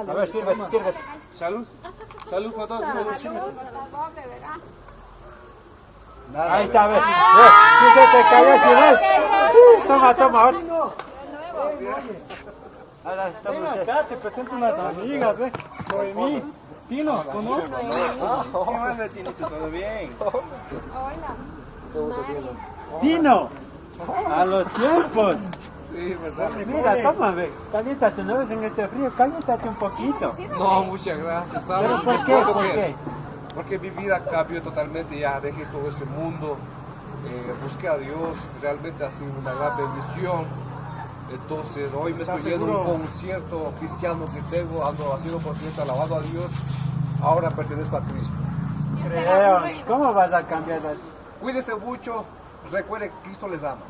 A ver, sírvete, sírvete. Salud. Salud para todos. Ahí está, a ver. Si se te cayó, si ves. Sí, toma, toma, otro. Ahora Ven acá, te presento unas amigas, ¿ves? Noemí, Tino, ¿conoces? ¿Qué más, Tinito? ¿Todo bien? Tino, a los tiempos. Sí, ¿verdad? Mira, toma, ve. Caliéntate, ¿no ves en este frío? Caliéntate un poquito. No, muchas gracias, ¿sabes? ¿Pero por qué? ¿Por qué? Porque mi vida cambió totalmente, ya dejé todo ese mundo, busqué a Dios, realmente ha sido una gran bendición. Entonces hoy me estoy yendo a un concierto cristiano que tengo, ando haciendo concierto alabando a Dios, ahora pertenezco a Cristo. Creo, ¿cómo vas a cambiar así? Cuídense mucho, recuerden que Cristo les ama.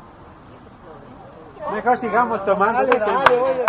Mejor sigamos tomando. Dale, dale, oye.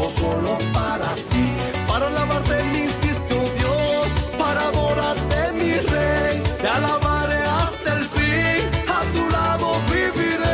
Solo para ti, para alabarte me hiciste, oh Dios, para adorarte mi Rey, te alabaré hasta el fin, a tu lado viviré.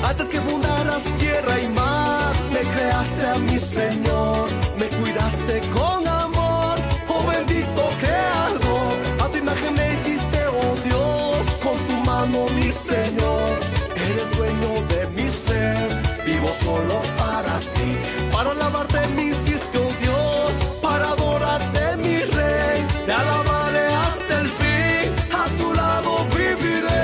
Antes que fundaras tierra y mar, me creaste a mi Señor, me cuidaste con amor, oh bendito Creador, a tu imagen me hiciste, oh Dios, con tu mano mi Señor, eres dueño de mi ser, vivo solo para ti, para alabarte me hiciste, oh Dios, para adorarte mi Rey, te alabaré hasta el fin, a tu lado viviré.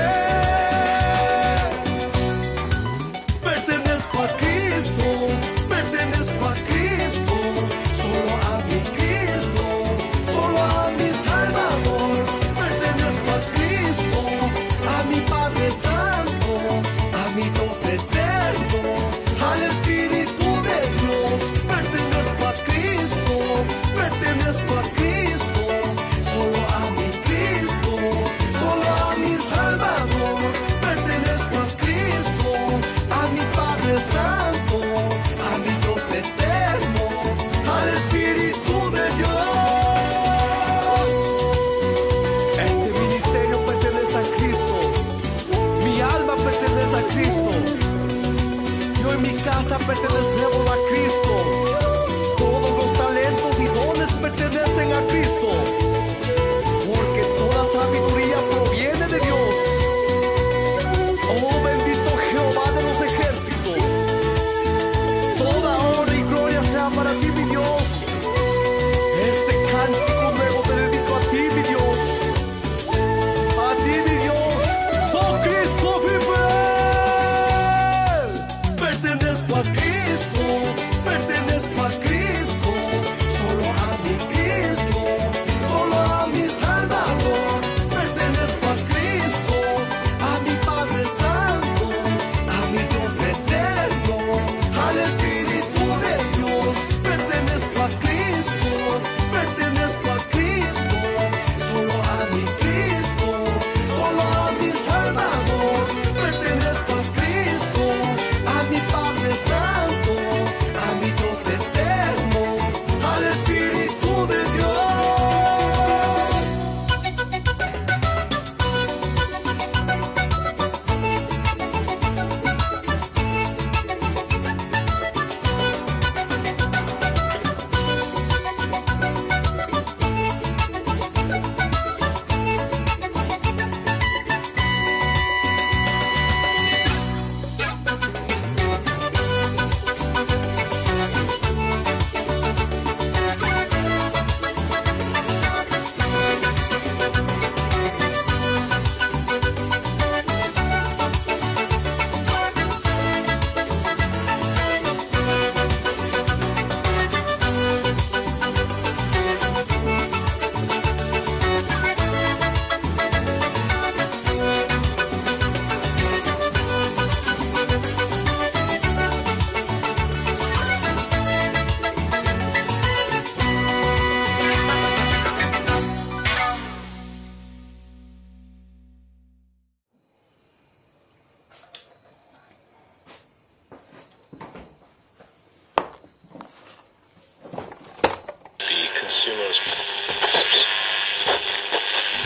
Pertenecemos a Cristo, todos los talentos y dones pertenecen a Cristo, porque toda sabiduría proviene de Dios. Oh bendito Jehová de los ejércitos, toda honra y gloria sea para ti, mi Dios. Este cántico nuevo te dedico a ti, mi Dios, a ti, mi Dios. Oh Cristo vive. Pertenezco a Cristo, pertenezco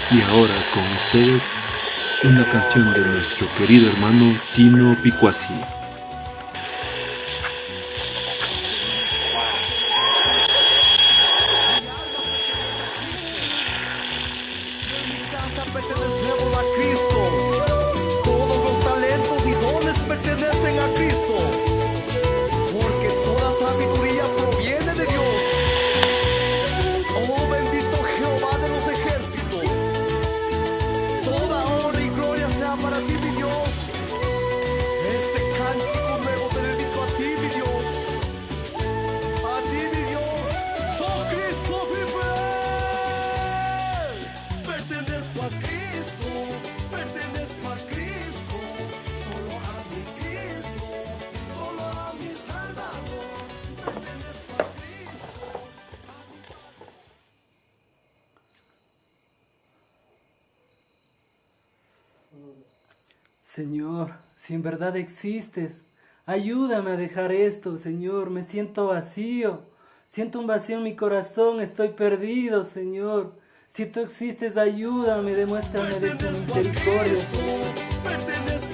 Y ahora con ustedes, una canción de nuestro querido hermano Tino Picuasi. Pertenecemos a Cristo. Todos los talentos y dones pertenecen a Cristo. Porque toda sabiduría proviene de Dios. Oh, bendito Jehová de los ejércitos. Toda honra y gloria sea para ti, mi Dios. Este cántico nuevo te dedico a ti, mi Dios. A ti, mi Dios. Oh, Cristo vive. Pertenezco a Cristo. Pertenezco a Cristo. Solo a mi Cristo. Solo a mi Salvador. Pertenezco a Cristo. Señor, si en verdad existes, ayúdame a dejar esto, Señor. Me siento vacío. Siento un vacío en mi corazón. Estoy perdido, Señor. Si tú existes, ayúdame. Demuéstrame de tu misericordia, Señor. Pertenezco